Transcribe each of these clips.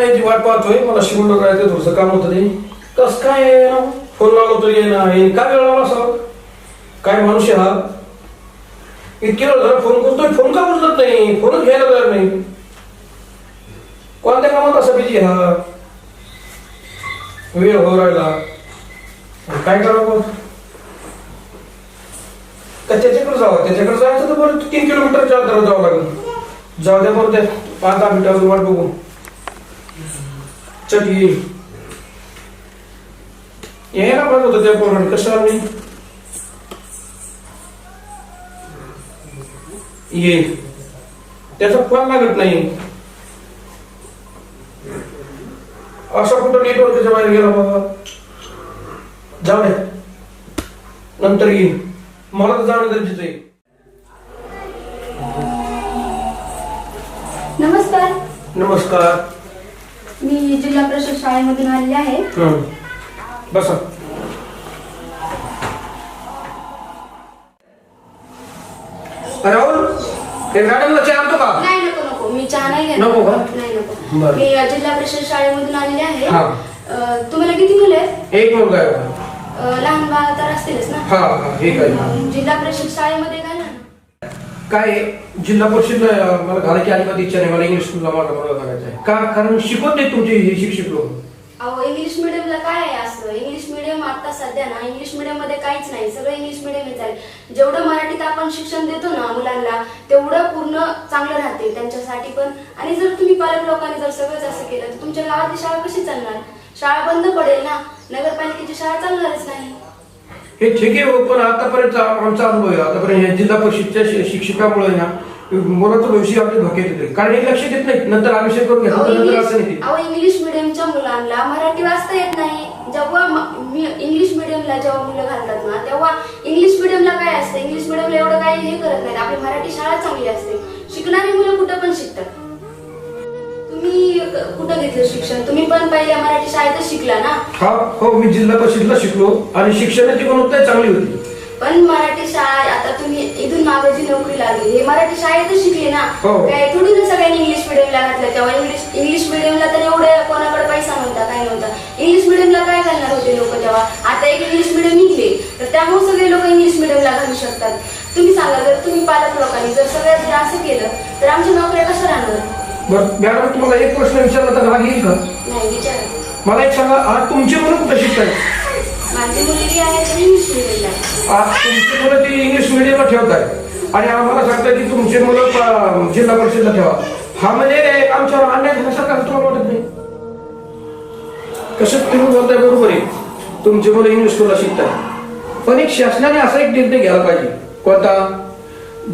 यायची वाट पाहतोय. मला शिवून करायचं थोडंसं काम होतं ते. कस काय फोन लावलो तर येईना. काय वेळ लावला असावं? काय माणूस आहे हा? इतके वेळ जरा फोन करतोय, फोन का उचलत नाही? फोनच घ्यायला तयार नाही. कोणत्या कामात असं बिजी हा? वेळ हो राहिला. काय करावं? का त्याच्याकडे जावं? त्याच्याकडे जायचं तर बरं 3 किलोमीटरच्या अंतरावर जावं लागेल. जाऊ द्या बरं त्या 5-10 मिनिटावर वाट बघू. चल यायला पाहिजे होतं त्या पोराने. कसं आम्ही येईल त्याचा फोन लागत नाही. असा कुठं नेटवर्क त्याच्या बाहेर गेला बाबा. जाऊ दे नंतर येईल. मला तर जाणं गरजेचं आहे. नमस्कार. नमस्कार. मी जिल्हा परिषद शाळेमधून आलेले आहे. बसा. राहुल ते मॅडमला चहा आणतो का? नाही नको नको, मी चहा नाही घेणार. नको का? नाही नको. बरं. मी जिल्हा परिषद शाळेमधून आलेले आहे. हा. तुम्हाला किती मुलं आहेत? एक मुलगा आहे. लहान बाळ तर असतीलच ना? हा हा ठीक आहे. जिल्हा परिषद शाळेमध्ये घाला ना. काय जिल्हा परिषद मला घालायची अजिबात इच्छा नाही. मला इंग्लिश स्कूलला मला घालायचं आहे. का? कारण शिकवत नाही तुमचे हे शिक्षक लोक. अहो इंग्लिश मिडियमला काय आहे असं? इंग्लिश मिडियम आता सध्या ना इंग्लिश मिडियम मध्ये काहीच नाही. सगळं इंग्लिश मिडियमच आहे. जेवढं मराठीत आपण शिक्षण देतो ना मुलांना तेवढं पूर्ण चांगलं राहते त्यांच्यासाठी पण. आणि जर तुम्ही पालक लोकांनी जर सगळंच असं केलं तर तुमच्या गावातली शाळा कशी चालणार? शाळा बंद पडेल ना. नगरपालिकेची शाळा चालणारच नाही. हे ठीक आहे हो, पण आतापर्यंत आमचा अनुभव आहे. आतापर्यंत जिल्हा परिषदच्या शिक्षकामुळे ना मुलाचं भविष्य आपले धोक्यात येते. कारण हे लक्ष देत नाही. नंतर आविष्कार करून घेतात. नंतर असं नाही. अहो इंग्लिश मिडियमच्या मुलांना मराठी वाचता येत नाही. जेव्हा इंग्लिश मिडियमला जेव्हा मुलं घालतात ना तेव्हा इंग्लिश मिडियमला काय असतं? इंग्लिश मिडियमला एवढं काही हे करत नाहीत. आपली मराठी शाळा चांगली असते. शिकणारी मुलं कुठं पण शिकतात. तुम्ही कुठं घेतलं शिक्षण? तुम्ही पण पहिल्या मराठी शाळेतच शिकला ना? हा हो, मी जिल्हा परिषदला शिकलो आणि शिक्षणाची गुणवत्ता चांगली होती. पण मराठी शाळा आता तुम्ही इथून मागे जी नोकरी लागली हे मराठी शाळेतच शिकले ना? काय थोडी ना सगळ्यांनी इंग्लिश मिडियमला घातलं. तेव्हा इंग्लिश मिडियमला तर एवढं कोणाकडे पैसा नव्हता, काय नव्हता. इंग्लिश मिडियमला काय घालणार होते लोक तेव्हा? आता एक इंग्लिश मिडियम निघले तर त्यामुळे सगळे लोक इंग्लिश मिडियमला घालू शकतात. तुम्ही सांगा, जर तुम्ही पालक लोकांनी जर सगळ्यात जर असं केलं तर आमच्या नोकऱ्या कशा राहणार? बरं मॅडम, तुम्हाला एक प्रश्न विचारला तर राग येईल का? नाही विचार. मला एक सांगा, आज तुमची मुलं कुठे शिकतात? माझी मुलगी आहे तर इंग्लिश मिडियमला. आज तुमची मुलं ती इंग्लिश मिडियमला ठेवताय आणि आम्हाला सांगताय की तुमची मुलं जिल्हा परिषदला ठेवा. हा म्हणजे आमच्यावर अन्याय झाल्यासारखा तुम्हाला वाटत नाही? कसं तुम्ही बोलताय बरोबर आहे. तुमची मुलं इंग्लिश स्कूलला शिकतात, पण एक शासनाने असा एक निर्णय घ्यायला पाहिजे. कोणता?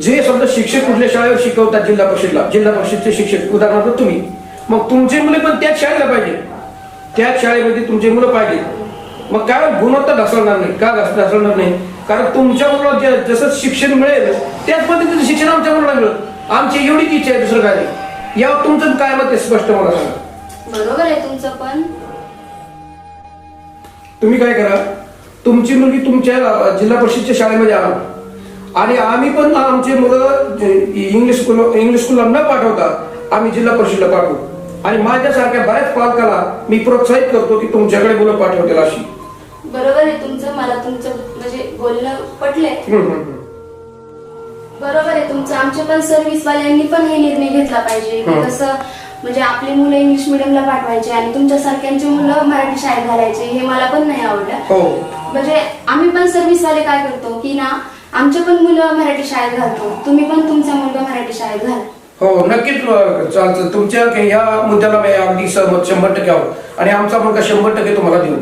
जे समजा शिक्षक कुठल्या शाळेवर शिकवतात जिल्हा परिषदला, जिल्हा परिषदचे शिक्षक उदाहरणार्थ तुम्ही, मग तुमची मुले पण त्याच शाळेला पाहिजे. त्याच शाळेमध्ये तुमची मुलं पाहिजे. मग काय गुणवत्ता ढसळणार नाही. का ढसळणार नाही? कारण तुमच्या मुलाला जसं शिक्षण मिळेल त्याच पद्धतीचं शिक्षण आमच्या मुलाला मिळेल. आमची एवढीच इच्छा आहे, दुसरं काय नाही. यावर तुमचं काय मत आहे स्पष्ट मला सांगा. बरोबर आहे तुमचं, पण तुम्ही काय करा, तुमची मुलगी तुमच्या जिल्हा परिषदच्या शाळेमध्ये आणा आणि आम्ही पण आमचे मुलं इंग्लिश स्कूलला न पाठवता आम्ही जिल्हा परिषदला पाठवू. आणि माझ्यासारख्या बऱ्याच पालकाला मी प्रोत्साहित करतो की तुमच्याकडे मुलं पाठवतील अशी. बरोबर आहे तुमचं. मला तुमचं म्हणजे बोलणं पटलंय. बरोबर आहे तुमचं. आमच्या पण सर्व्हिस वाल्यांनी पण हे निर्णय घेतला पाहिजे की कसं म्हणजे आपली मुलं इंग्लिश मिडियमला पाठवायचे आणि तुमच्यासारख्यांची मुलं मराठी शाळेत घालायचे. हे मला पण नाही आवडलं. म्हणजे आम्ही पण सर्व्हिस वाले काय करतो की ना आमचे पण मुलं मराठी शाळेत घालतो. तुम्ही पण तुमचा मुलगा मराठी शाळेत घाल. हो नक्कीच चालतं. तुमच्या या मुद्द्याला मी अगदी सहमत 100% आहोत आणि आमचा मुलगा 100% तुम्हाला देऊ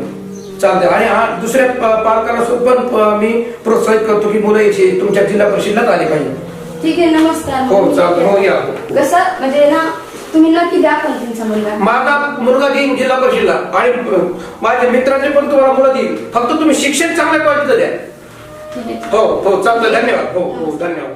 चालते. आणि दुसऱ्या पालकांना पण मी प्रोत्साहित करतो की मुलं याची तुमच्या जिल्हा परिषदलाच आले पाहिजे. ठीक आहे, नमस्कार. हो चालतं. हो या. कसं म्हणजे ना तुम्ही नक्की द्या पण तुमचा मुलगा. माझा मुलगा देईन जिल्हा परिषदला आणि माझ्या मित्रांचे पण तुम्हाला मुलं देईल. फक्त तुम्ही शिक्षण चांगल्या क्वालिटीचं द्या. हो हो चालतं. धन्यवाद. हो हो धन्यवाद.